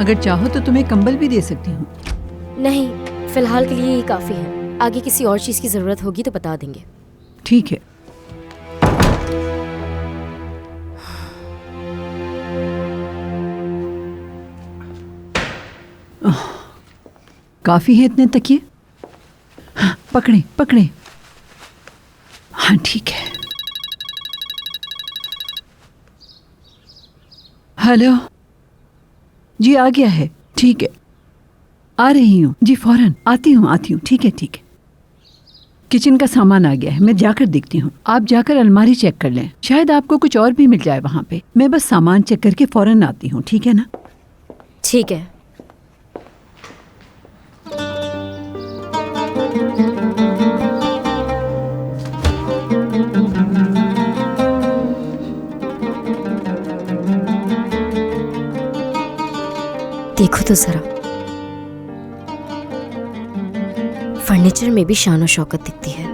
अगर चाहो तो तुम्हें कंबल भी दे सकती हूँ। नहीं, फिलहाल के लिए ये काफी है। आगे किसी और चीज की जरूरत होगी तो बता देंगे। ठीक है। काफी है इतने तकिए। हाँ, पकड़े पकड़े। हाँ ठीक है। हेलो जी, आ गया है। ठीक है, आ रही हूँ जी, फौरन आती हूँ। ठीक है ठीक है। किचन का सामान आ गया है, मैं जाकर देखती हूँ। आप जाकर अलमारी चेक कर लें, शायद आपको कुछ और भी मिल जाए वहाँ पे। मैं बस सामान चेक करके फौरन आती हूँ, ठीक है ना? ठीक है। देखो तो जरा, फर्नीचर में भी शान और शौकत दिखती है।